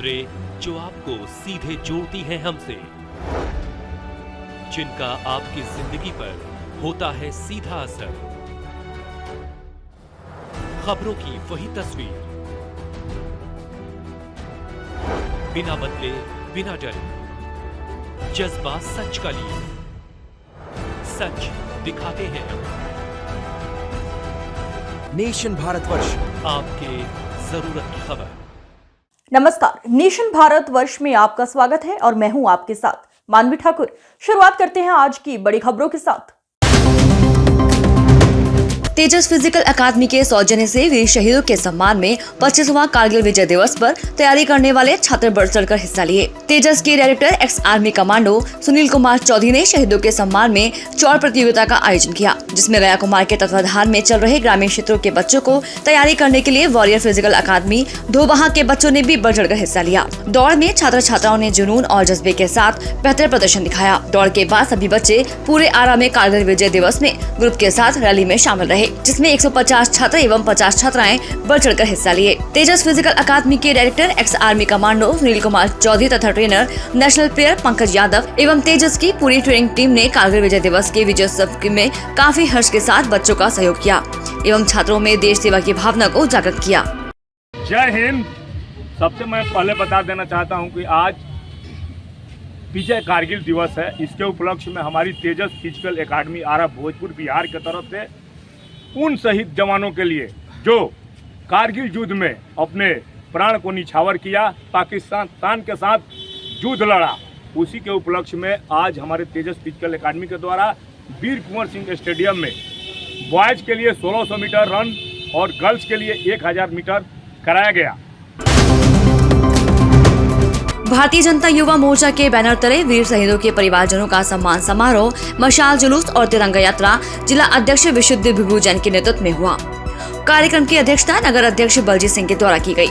खबरें जो आपको सीधे जोड़ती हैं हमसे, जिनका आपकी जिंदगी पर होता है सीधा असर। खबरों की वही तस्वीर, बिना बदले बिना डरे, जज्बा सच का लिए, सच दिखाते हैं। नेशन भारतवर्ष, आपके जरूरत की खबर। नमस्कार, नेशन भारतवर्ष में आपका स्वागत है और मैं हूं आपके साथ मानवी ठाकुर। शुरुआत करते हैं आज की बड़ी खबरों के साथ। तेजस फिजिकल अकादमी के सौजन्य से वीर शहीदों के सम्मान में 25वां कारगिल विजय दिवस पर तैयारी करने वाले छात्र बढ़ चढ़कर हिस्सा लिए। तेजस के director ex army commando Sunil Kumar Chaudhary ने शहीदों के सम्मान में चौड़ प्रतियोगिता का आयोजन किया, जिसमें गया कुमार के तत्वाधान में चल रहे ग्रामीण क्षेत्रों के बच्चों को तैयारी करने के लिए वॉरियर फिजिकल अकादमी धोबहा के बच्चों ने भी बढ़ चढ़कर हिस्सा लिया। दौड़ में छात्र छात्राओं ने जुनून और जज्बे के साथ बेहतर प्रदर्शन दिखाया। दौड़ के बाद सभी बच्चे पूरे आरा में कारगिल विजय दिवस में ग्रुप के साथ रैली में शामिल रहे, जिसमें 150 छात्र एवं 50 छात्राएं बढ़ चढ़कर हिस्सा लिए। तेजस फिजिकल अकादमी के director ex army commando Sunil Kumar Chaudhary तथा trainer national player Pankaj Yadav एवं तेजस की पूरी ट्रेनिंग टीम ने कारगिल विजय दिवस के विजयोत्सव में काफी हर्ष के साथ बच्चों का सहयोग किया एवं छात्रों में देश सेवा की भावना को जागृत किया। जय हिंद। सबसे मैं पहले बता देना चाहता हूं कि आज विजय कारगिल दिवस है। इसके उपलक्ष्य में हमारी तेजस फिजिकल एकेडमी आरा भोजपुर बिहार की तरफ से उन शहीद जवानों के लिए जो कारगिल युद्ध में अपने प्राण को निछावर किया, पाकिस्तान के साथ युद्ध लड़ा, उसी के उपलक्ष्य में आज हमारे तेजस फिजिकल एकेडमी के द्वारा वीर कुंवर सिंह स्टेडियम में बॉयज के लिए 1600 मीटर रन और गर्ल्स के लिए 1000 मीटर कराया गया। भारतीय जनता युवा मोर्चा के बैनर तले वीर शहीदों के परिवारजनों का सम्मान समारोह, मशाल जुलूस और तिरंगा यात्रा जिला अध्यक्ष विशुद्ध भिभू जैन के नेतृत्व में हुआ। कार्यक्रम की अध्यक्षता नगर अध्यक्ष बलजीत सिंह के द्वारा की गई।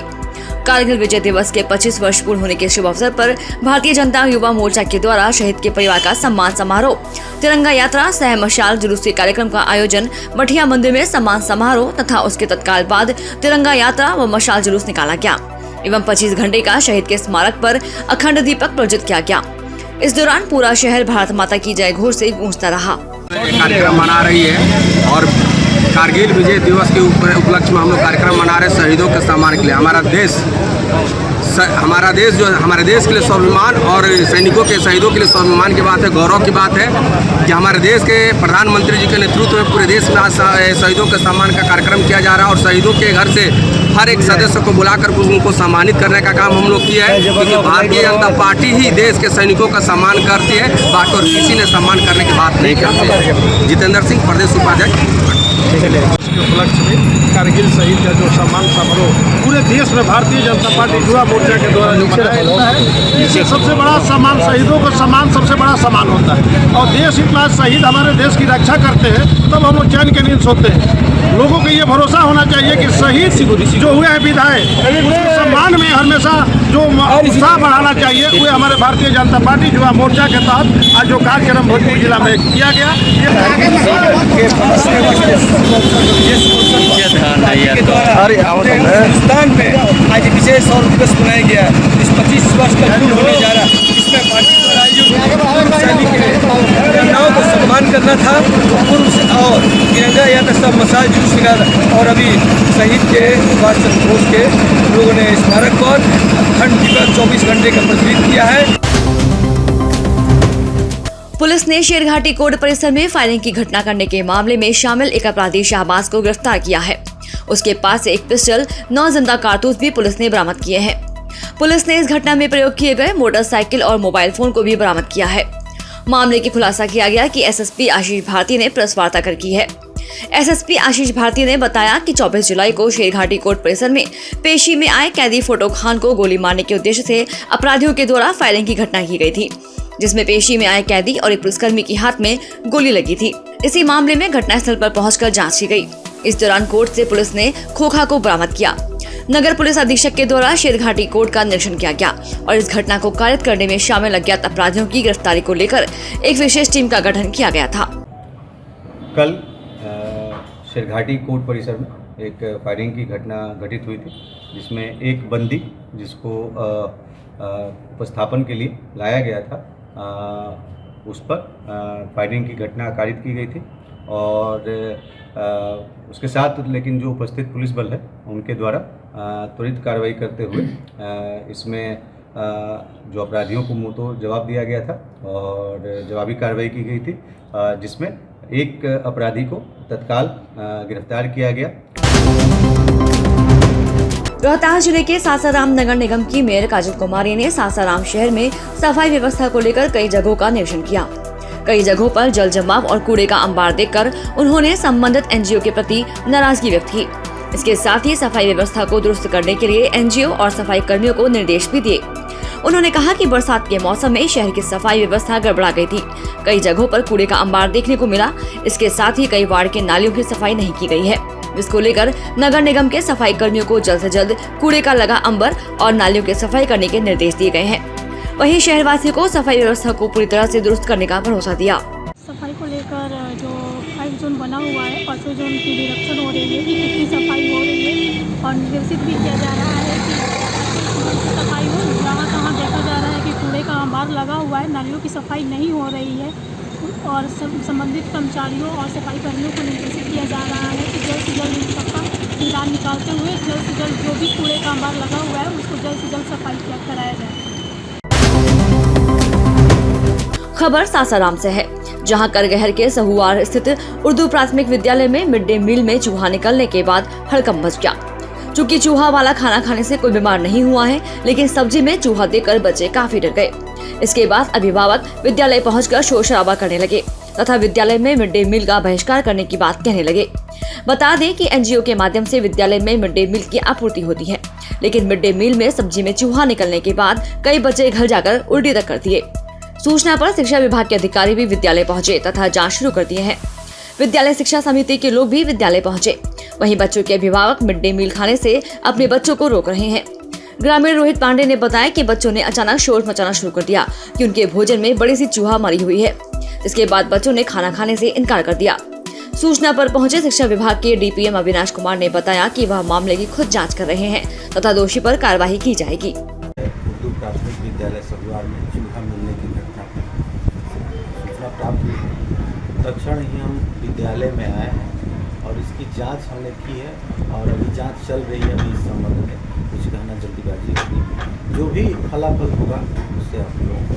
कारगिल विजय दिवस के 25 वर्ष पूर्ण होने के शुभ अवसर पर भारतीय जनता युवा मोर्चा के द्वारा शहीद के परिवार का सम्मान समारोह, तिरंगा यात्रा सह मशाल जुलूस के कार्यक्रम का आयोजन मठिया मंदिर में सम्मान समारोह तथा उसके तत्काल बाद तिरंगा यात्रा व मशाल जुलूस निकाला गया एवं 25 घंटे का शहीद के स्मारक पर अखंड दीपक प्रज्वलित किया गया। इस दौरान पूरा शहर भारत माता की जय घोष से गूंजता रहा। कार्यक्रम मना रही है और कारगिल विजय दिवस के उपलक्ष्य में हम लोग कार्यक्रम मना रहे शहीदों के सम्मान के लिए। हमारे देश के लिए स्वाभिमान और सैनिकों के शहीदों के लिए स्वाभिमान की बात है, गौरव की बात है कि हमारे देश के प्रधानमंत्री जी के नेतृत्व में पूरे देश में आज शहीदों के सम्मान का कार्यक्रम किया जा रहा है और शहीदों के घर से हर एक सदस्य को बुलाकर उनको सम्मानित करने का काम हम लोग किया है, क्योंकि भारतीय जनता पार्टी ही देश के सैनिकों का सम्मान करती है, बाकी और किसी ने सम्मान करने की बात नहीं करती है। जितेंद्र सिंह, प्रदेश उपाध्यक्ष। के उपलक्ष्य में कारगिल शहीद का जो सम्मान समारोह पूरे देश में भारतीय जनता पार्टी युवा मोर्चा के द्वारा जो मनाया जाता है, इससे सबसे बड़ा सम्मान, शहीदों का सम्मान सबसे बड़ा सम्मान होता है। और देश इतना शहीद हमारे देश की रक्षा करते हैं तब हम लोग चैन के नींद सोते हैं। लोगों को ये भरोसा होना चाहिए कि शहीद जो हुए हैं विधायक, उसके सम्मान में हमेशा जो उत्साह बढ़ाना चाहिए, वो हमारे भारतीय जनता पार्टी युवा मोर्चा के तहत आज जो कार्यक्रम भोजपुर जिला में किया गया हिंदुस्तान में आज विशेष और दिवस मनाया गया। इस 25 वर्ष का पूर्ण होने जा रहा, इसमें पार्टी द्वारा घटनाओं को सम्मान करना था पूर्व से, और तिरंगा यात्रा सब मसाल जूस निकाला और अभी शहीद के सुभाष चंद्र बोस के लोगों ने स्मारक पर अखंड दीपक 24 घंटे का प्रज्वलित किया है। पुलिस ने शेरघाटी कोर्ट परिसर में फायरिंग की घटना करने के मामले में शामिल एक अपराधी शाहबाज को गिरफ्तार किया है। उसके पास से एक पिस्टल, 9 जिंदा कारतूस भी पुलिस ने बरामद किए हैं। पुलिस ने इस घटना में प्रयोग किए गए मोटरसाइकिल और मोबाइल फोन को भी बरामद किया है। मामले की खुलासा किया गया कि एसएसपी आशीष भारती ने प्रेस वार्ता कर की है। एसएसपी आशीष भारती ने बताया कि 24 जुलाई को शेरघाटी कोर्ट परिसर में पेशी में आए कैदी फोटो खान को गोली मारने के उद्देश्य से अपराधियों के द्वारा फायरिंग की घटना की गई थी, जिसमें पेशी में आए कैदी और एक पुलिसकर्मी के हाथ में गोली लगी थी। इसी मामले में घटनास्थल पर पहुंचकर जांच की गई। इस दौरान कोर्ट से पुलिस ने खोखा को बरामद किया। नगर पुलिस अधीक्षक के द्वारा शेरघाटी कोर्ट का निरीक्षण किया गया और इस घटना को कारित करने में शामिल अज्ञात अपराधियों की गिरफ्तारी को लेकर एक विशेष टीम का गठन किया गया था। कल शेरघाटी कोर्ट परिसर में एक फायरिंग की घटना घटित हुई थी, जिसमें एक बंदी जिसको उपस्थापन के लिए लाया गया था, उस पर फायरिंग की घटना कारित की गई थी और उसके साथ लेकिन जो उपस्थित पुलिस बल है उनके द्वारा त्वरित कार्रवाई करते हुए इसमें जो अपराधियों को मुंह तो जवाब दिया गया था और जवाबी कार्रवाई की गई थी, जिसमें एक अपराधी को तत्काल गिरफ्तार किया गया। रोहतास जिले के सासाराम नगर निगम की मेयर काजल कुमारी ने सासाराम शहर में सफाई व्यवस्था को लेकर कई जगहों का निरीक्षण किया। कई जगहों पर जल जमाव और कूड़े का अंबार देखकर उन्होंने संबंधित एनजीओ के प्रति नाराजगी व्यक्त की। इसके साथ ही सफाई व्यवस्था को दुरुस्त करने के लिए एनजीओ और सफाई कर्मियों को निर्देश भी दिए। उन्होंने कहा कि बरसात के मौसम में शहर की सफाई व्यवस्था गड़बड़ा गई थी। कई जगहों पर कूड़े का अंबार देखने को मिला। इसके साथ ही कई वार्ड के नालियों की सफाई नहीं की गई है, जिसको लेकर नगर निगम के सफाई कर्मियों को जल्द से जल्द कूड़े का लगा अंबर और नालियों की सफाई करने के निर्देश दिए गए हैं। वहीं शहरवासियों को सफाई व्यवस्था को पूरी तरह से दुरुस्त करने का भरोसा दिया। सफाई को लेकर जो 5 जोन बना हुआ है, 5 जोन की निरीक्षण हो रही है कि कितनी सफाई हो रही है और निर्देशित भी किया जा रहा है कि सफाई हो। जहाँ तहाँ देखा जा रहा है कि कूड़े का अंबार लगा हुआ है, नालियों की सफाई नहीं हो रही है और संबंधित कर्मचारियों और सफाई कर्मियों को निर्देशित किया जा रहा है कि जल्द से जल्द इन सबका निदान निकालते हुए जल्द से जल्द जो भी कूड़े का अंबार लगा हुआ है उसको जल्द से जल्द सफाई कराया जाए। खबर सासाराम से है, जहां करगहर के सहुआर स्थित उर्दू प्राथमिक विद्यालय में मिड डे मील में चूहा निकलने के बाद हड़कंप मच गया। चूंकि चूहा वाला खाना खाने से कोई बीमार नहीं हुआ है, लेकिन सब्जी में चूहा देखकर बच्चे काफी डर गए। इसके बाद अभिभावक विद्यालय पहुंचकर शोर शराबा करने लगे तथा विद्यालय में मिड डे मील का बहिष्कार करने की बात कहने लगे। बता दें कि एनजीओ के माध्यम से विद्यालय में मिड डे मील की आपूर्ति होती है, लेकिन मिड डे मील में सब्जी में चूहा निकलने के बाद कई बच्चे घर जाकर उल्टी तक कर दिए। सूचना पर शिक्षा विभाग के अधिकारी भी विद्यालय पहुंचे तथा जांच शुरू कर दिए हैं। विद्यालय शिक्षा समिति के लोग भी विद्यालय पहुंचे। वहीं बच्चों के अभिभावक मिड डे मील खाने से अपने बच्चों को रोक रहे हैं। ग्रामीण रोहित पांडे ने बताया कि बच्चों ने अचानक शोर मचाना शुरू कर दिया कि उनके भोजन में बड़ी सी चूहा मरी हुई है। इसके बाद बच्चों ने खाना खाने से इनकार कर दिया। सूचना पर पहुंचे शिक्षा विभाग के डीपीएम अविनाश कुमार ने बताया कि वह मामले की खुद जाँच कर रहे हैं तथा दोषी पर कार्रवाई की जाएगी। उर्दू प्राथमिक विद्यालय सहुआर में चूहा मिलने की घटना सूचना प्राप्त हुई, तत्क्षण ही हम विद्यालय में आए हैं और इसकी जांच हमने की है और अभी जांच चल रही है। अभी इस संबंध में कुछ कहना जल्दीबाजी होगी, जो भी फलाफल होगा उससे आप लोगों को।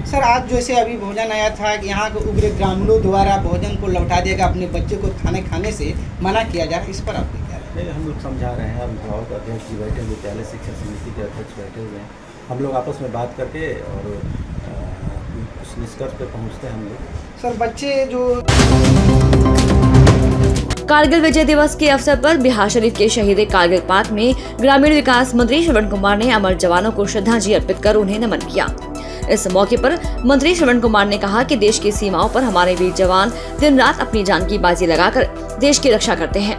सर, आज जैसे अभी भोजन आया था कि यहाँ के उग्र ग्रामीणों द्वारा भोजन को लौटा दिया गया, अपने बच्चे को खाने से मना किया जा रहा है, इस पर आप क्या कह रहे हैं? हम लोग समझा रहे हैं, अभिभावक अध्यक्ष जी बैठे, विद्यालय शिक्षा समिति के अध्यक्ष बैठे हुए हैं। हम लोग आपस में बात करके और उस निष्कर्ष पे पहुँचते हैं हम लोग। सर, बच्चे जो कारगिल विजय दिवस के अवसर पर बिहार शरीफ के शहीद कारगिल पार्क में ग्रामीण विकास मंत्री श्रवण कुमार ने अमर जवानों को श्रद्धांजलि अर्पित कर उन्हें नमन किया। इस मौके पर मंत्री श्रवण कुमार ने कहा कि देश की सीमाओं पर हमारे वीर जवान दिन रात अपनी जान की बाजी लगाकर देश की रक्षा करते हैं।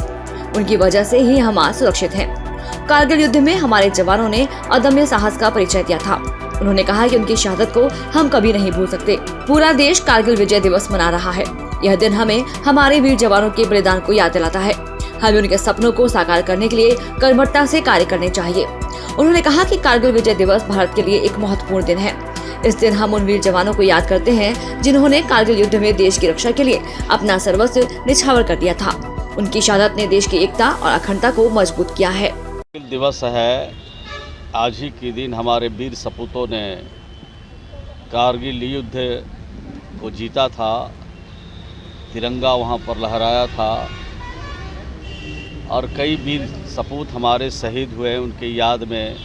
उनकी वजह से ही हम आज सुरक्षित हैं। कारगिल युद्ध में हमारे जवानों ने अदम्य साहस का परिचय दिया था। उन्होंने कहा कि उनकी शहादत को हम कभी नहीं भूल सकते। पूरा देश कारगिल विजय दिवस मना रहा है। यह दिन हमें हमारे वीर जवानों के बलिदान को याद दिलाता है। हमें उनके सपनों को साकार करने के लिए कर्मठता से कार्य करने चाहिए। उन्होंने कहा कि कारगिल विजय दिवस भारत के लिए एक महत्वपूर्ण दिन है। इस दिन हम उन वीर जवानों को याद करते हैं जिन्होंने कारगिल युद्ध में देश की रक्षा के लिए अपना सर्वस्व निछावर कर दिया था। उनकी शहादत ने देश की एकता और अखंडता को मजबूत किया है। दिवस है, आज ही के दिन हमारे वीर सपूतों ने कारगिल युद्ध को जीता था, तिरंगा वहाँ पर लहराया था और कई वीर सपूत हमारे शहीद हुए हैं। उनके याद में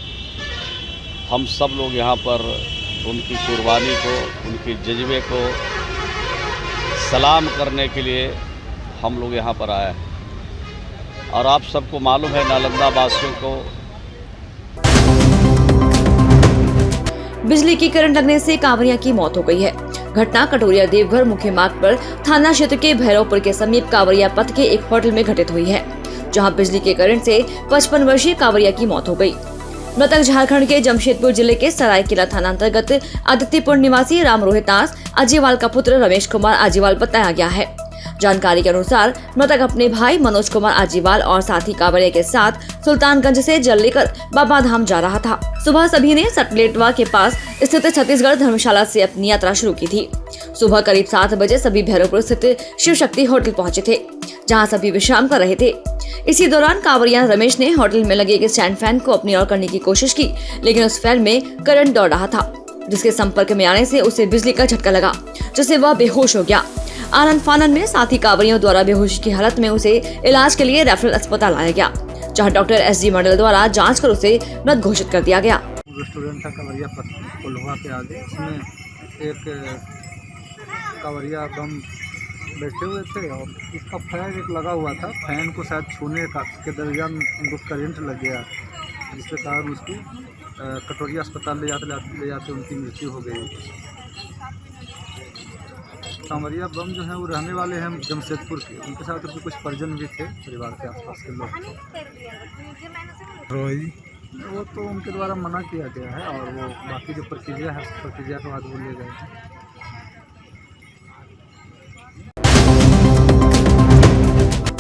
हम सब लोग यहाँ पर उनकी कुर्बानी को, उनके जज्बे को सलाम करने के लिए हम लोग यहाँ पर आए हैं। और आप सबको मालूम है, नालंदा वासियों को बिजली की करंट लगने से कांवरिया की मौत हो गई है। घटना कटोरिया देवघर मुख्य मार्ग पर थाना क्षेत्र के भैरवपुर के समीप कांवरिया पथ के एक होटल में घटित हुई है, जहां बिजली के करंट से 55 वर्षीय कांवरिया की मौत हो गई। मृतक झारखंड के जमशेदपुर जिले के सरायकेला थाना अंतर्गत आदित्यपुर निवासी राम रोहितास आजीवाल का पुत्र रमेश कुमार आजीवाल बताया गया है, जानकारी के अनुसार मृतक अपने भाई मनोज कुमार आजीवाल और साथी कांवरिया के साथ सुल्तानगंज से जल लेकर बाबा धाम जा रहा था। सुबह सभी ने सटलेटवा के पास स्थित छत्तीसगढ़ धर्मशाला से अपनी यात्रा शुरू की थी। सुबह करीब 7 बजे सभी भैरवपुर स्थित शिव शक्ति होटल पहुंचे थे, जहां सभी विश्राम कर रहे थे। इसी दौरान कांवरिया रमेश ने होटल में लगे एक स्टैंड फैन को अपनी ओर करने की कोशिश की, लेकिन उस फैन में करंट दौड़ रहा था, जिसके संपर्क में आने से उसे बिजली का झटका लगा, जिससे वह बेहोश हो गया। आनंद फानन में साथी कांवरियों द्वारा बेहोशी की हालत में उसे इलाज के लिए रेफरल अस्पताल लाया गया, जहां डॉक्टर एस.जी. मंडल द्वारा जांच कर उसे मृत घोषित कर दिया गया। रेस्टोरेंट था कांवरिया कोल्हुआ के आगे, उसमें एक कांवरिया बम बैठे हुए थे और उसका फैन एक लगा हुआ था। फैन को शायद छूने के दरमियान उनको करंट लग गया, जिसके कारण उसकी कटोरिया अस्पताल ले जाते उनकी मृत्यु हो गई। कांवरिया बम जो है वो रहने वाले हैं जमशेदपुर के, उनके साथ उनके कुछ परिजन भी थे, परिवार के आसपास के लोग। वो तो उनके द्वारा मना किया गया है और वो बाकी जो प्रक्रिया है प्रक्रिया के बाद वो ले गए हैं।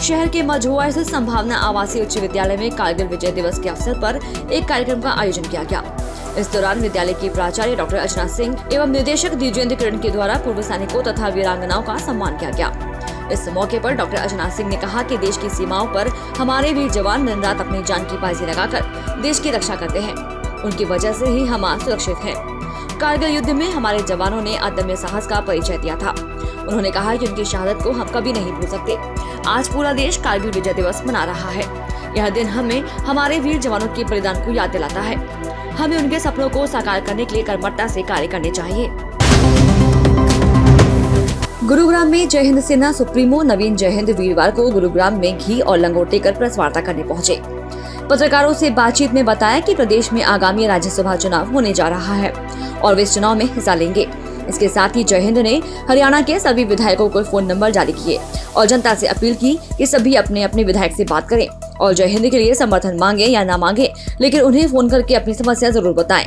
शहर के मझुआ स्थित संभावना आवासीय उच्च विद्यालय में कारगिल विजय दिवस के अवसर पर एक कार्यक्रम का आयोजन किया गया। इस दौरान विद्यालय की प्राचार्य डॉक्टर अर्चना सिंह एवं निदेशक द्विजेंद्र किरण के द्वारा पूर्व सैनिकों तथा वीरांगनाओं का सम्मान किया गया। इस मौके पर डॉक्टर अर्चना सिंह ने कहा कि देश की सीमाओं पर हमारे वीर जवान दिन रात अपनी जान की बाजी लगाकर देश की रक्षा करते हैं। उनकी वजह से ही हम आज सुरक्षित हैं। कारगिल युद्ध में हमारे जवानों ने अदम्य साहस का परिचय दिया था। उन्होंने कहा कि उनकी शहादत को हम कभी नहीं भूल सकते। आज पूरा देश कारगिल विजय दिवस मना रहा है। यह दिन हमें हमारे वीर जवानों के बलिदान को याद दिलाता है। हमें उनके सपनों को साकार करने के लिए कर्मठता से कार्य करने चाहिए। गुरुग्राम में जय हिंद सेना सुप्रीमो नवीन जय हिंद वीरवार को गुरुग्राम में घी और लंगोट लेकर प्रेस वार्ता करने पहुंचे। पत्रकारों से बातचीत में बताया कि प्रदेश में आगामी राज्यसभा चुनाव होने जा रहा है और वे इस चुनाव में हिस्सा लेंगे। इसके साथ ही जय हिंद ने हरियाणा के सभी विधायकों को फोन नंबर जारी किए और जनता से अपील की कि सभी अपने अपने विधायक से बात करें और जय हिंद के लिए समर्थन मांगे या ना मांगे, लेकिन उन्हें फोन करके अपनी समस्या जरूर बताएं।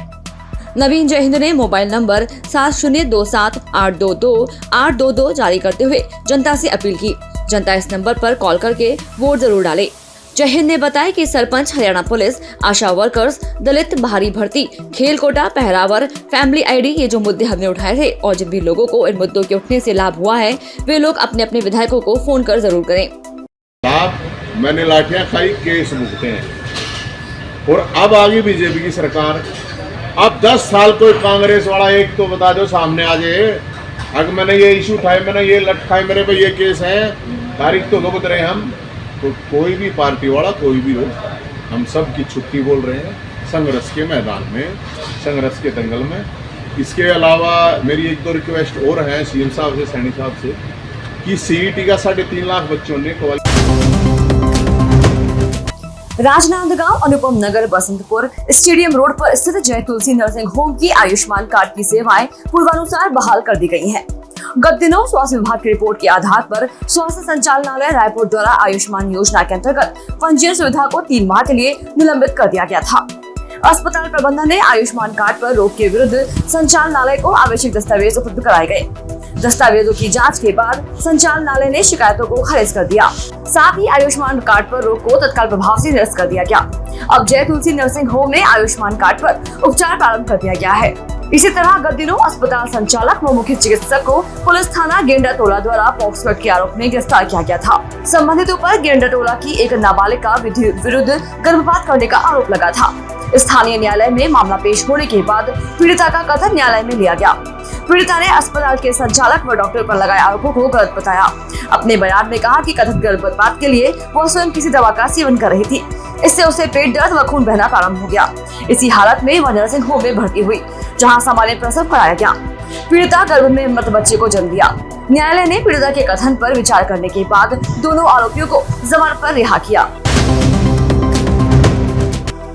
नवीन जय हिंद ने मोबाइल नंबर 7027822822 जारी करते हुए जनता से अपील की। जनता इस नंबर पर कॉल करके वोट जरूर डाले। जय हिंद ने बताया कि सरपंच, हरियाणा पुलिस, आशा वर्कर्स, दलित भारी भर्ती, खेल कोटा, पहरावर, फैमिली आईडी, ये जो मुद्दे हमने उठाए थे और जिन भी लोगों को इन मुद्दों के उठने से लाभ हुआ है, वे लोग अपने अपने विधायकों को फोन कर जरूर करें। लाभ मैंने लाठियां खाई, केस भुगते हैं और अब आगे बीजेपी की सरकार। अब 10 साल कोई कांग्रेस वाला एक तो बता दो सामने आ जाए, अगर मैंने ये इशू उठाए, मैंने ये लट खाए, मेरे पे ये केस है, तारीख तो भुगत रहे हम। तो कोई भी पार्टी वाला कोई भी हो, हम सब की छुट्टी बोल रहे हैं संघर्ष के मैदान में, संघर्ष के दंगल में। इसके अलावा मेरी 1-2 रिक्वेस्ट और है सीएम साहब से, सैनी साहब से, कि सीईटी का 3.5 लाख बच्चों ने राजनांदगांव, अनुपम नगर, बसंतपुर स्टेडियम रोड पर स्थित जय तुलसी नर्सिंग होम की आयुष्मान कार्ड की सेवाएं पूर्वानुसार बहाल कर दी गई हैं। गत दिनों स्वास्थ्य विभाग की रिपोर्ट के आधार पर स्वास्थ्य संचालनालय रायपुर द्वारा आयुष्मान योजना के अंतर्गत पंजीयन सुविधा को 3 माह के लिए निलंबित कर दिया गया था। अस्पताल प्रबंधन ने आयुष्मान कार्ड पर रोक के विरुद्ध संचालनालय को आवश्यक दस्तावेज उपलब्ध कराए गए। दस्तावेजों की जांच के बाद संचालनालय ने शिकायतों को खारिज कर दिया। साथ ही आयुष्मान कार्ड पर रोक को तत्काल प्रभाव से निरस्त कर दिया गया। अब जय तुलसी नर्सिंग होम में आयुष्मान कार्ड पर उपचार प्रारंभ कर दिया गया है। इसी तरह गत दिनों अस्पताल संचालक व मुख्य चिकित्सक को पुलिस थाना गेंडाटोला द्वारा पॉक्सो के आरोप में गिरफ्तार किया गया था। संबंधितों पर गेंडाटोला की एक नाबालिग विरुद्ध गर्भपात करने का आरोप लगा था। स्थानीय न्यायालय में मामला पेश होने के बाद पीड़िता का कथन न्यायालय में लिया गया। पीड़िता ने अस्पताल के संचालक व डॉक्टर पर लगाए आरोपों को गलत बताया। अपने बयान में कहा कि कथित गर्भपात के लिए वह स्वयं किसी दवा का सेवन कर रही थी। इससे उसे पेट दर्द व खून बहना प्रारंभ हो गया। इसी हालत में वह नर्सिंग होम में भर्ती हुई, जहां सामान्य प्रसव कराया गया। पीड़िता गर्भ में मृत बच्चे को जन्म दिया। न्यायालय ने पीड़िता के कथन पर विचार करने के बाद दोनों आरोपियों को जमानत पर रिहा किया।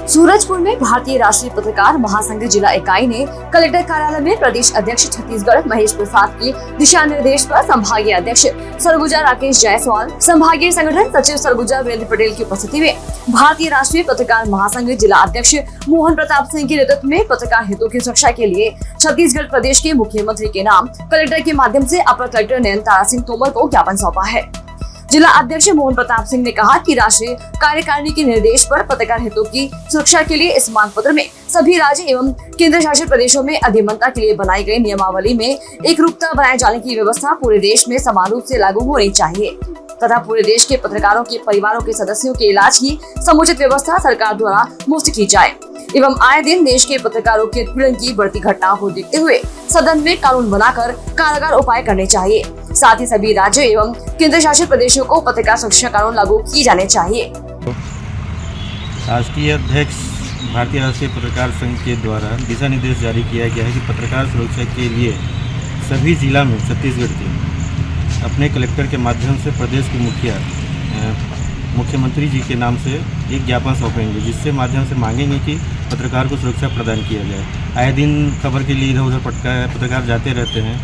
सूरजपुर में भारतीय राष्ट्रीय पत्रकार महासंघ जिला इकाई ने कलेक्टर कार्यालय में प्रदेश अध्यक्ष छत्तीसगढ़ महेश प्रसाद के दिशा निर्देश पर संभागीय अध्यक्ष सरगुजा राकेश जायसवाल, संभागीय संगठन सचिव सरगुजा वीरेंद्र पटेल की उपस्थिति में भारतीय राष्ट्रीय पत्रकार महासंघ जिला अध्यक्ष मोहन प्रताप सिंह के नेतृत्व में पत्रकार हितों की सुरक्षा के लिए छत्तीसगढ़ प्रदेश के मुख्यमंत्री के नाम कलेक्टर के माध्यम से अपर कलेक्टर नयनतारा सिंह तोमर को ज्ञापन सौंपा है। जिला अध्यक्ष मोहन प्रताप सिंह ने कहा कि राष्ट्रीय कार्यकारिणी के निर्देश पर पत्रकार हितों की सुरक्षा के लिए इस मांग पत्र में सभी राज्य एवं केंद्र शासित प्रदेशों में अधिमता के लिए बनाई गई नियमावली में एक रूपता बनाए जाने की व्यवस्था पूरे देश में समान रूप से लागू होनी चाहिए तथा पूरे देश के पत्रकारों के परिवारों के सदस्यों के इलाज की समुचित व्यवस्था सरकार द्वारा मुफ्त की जाए एवं आए दिन देश के पत्रकारों के उत्पीड़न की बढ़ती घटनाओं को देखते हुए सदन में कानून बनाकर कारगर उपाय करने चाहिए। साथ ही सभी राज्यों एवं केंद्र शासित प्रदेशों को पत्रकार सुरक्षा कानून लागू किए जाने चाहिए। राष्ट्रीय अध्यक्ष भारतीय राष्ट्रीय पत्रकार संघ के द्वारा दिशा निर्देश जारी किया गया है कि पत्रकार सुरक्षा के लिए सभी जिला में छत्तीसगढ़ के अपने कलेक्टर के माध्यम से प्रदेश के मुख्यमंत्री जी के नाम से एक ज्ञापन सौंपेंगे, जिससे माध्यम से मांगेंगे कि पत्रकार को सुरक्षा प्रदान किया जाए। आए दिन खबर के लिए इधर उधर पत्रकार जाते रहते हैं।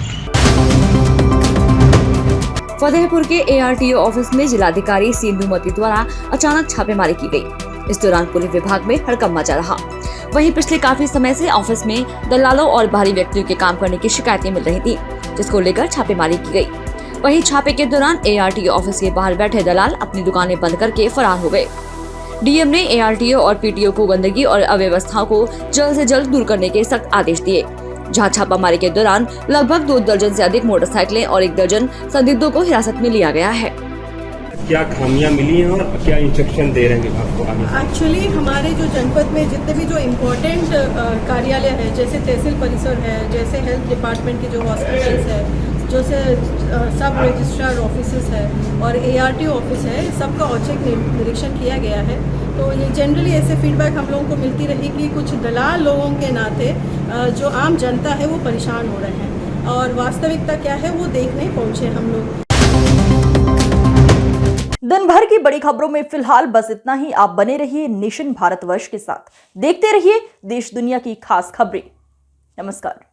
फतेहपुर के ARTO ऑफिस में जिलाधिकारी सिंधुमती द्वारा अचानक छापेमारी की गई। इस दौरान पुलिस विभाग में हड़कंप मचा रहा। वहीं पिछले काफी समय से ऑफिस में दलालों और बाहरी व्यक्तियों के काम करने की शिकायतें मिल रही थी, जिसको लेकर छापेमारी की गई। वहीं छापे के दौरान ARTO ऑफिस के बाहर बैठे दलाल अपनी दुकानें बंद करके फरार हो गए। DM ने ARTO और PTO को गंदगी और अव्यवस्थाओं को जल्द से जल्द दूर करने के सख्त आदेश दिए। जहां छापामारी के दौरान लगभग 2 दर्जन से अधिक मोटरसाइकिलें और 1 दर्जन संदिग्धों को हिरासत में लिया गया है। क्या खामियां मिली हैं और क्या इंस्ट्रक्शन दे रहे हैं विभाग को? एक्चुअली हमारे जो जनपद में जितने भी जो इम्पोर्टेंट कार्यालय है, जैसे तहसील परिसर है, जैसे हेल्थ डिपार्टमेंट के जो हॉस्पिटल्स है, जो से सब रजिस्ट्रार ऑफिसेस है और ARTO ऑफिस है, सबका औचक निरीक्षण किया गया है। तो ये जनरली ऐसे फीडबैक हम लोगों को मिलती रही कि कुछ दलाल लोगों के नाते जो आम जनता है वो परेशान हो रहे हैं और वास्तविकता क्या है वो देख नहीं पहुँचे हम लोग। दिन भर की बड़ी खबरों में फिलहाल बस इतना ही। आप बने रहिए नेशन भारतवर्ष के साथ, देखते रहिए देश दुनिया की खास खबरें। नमस्कार।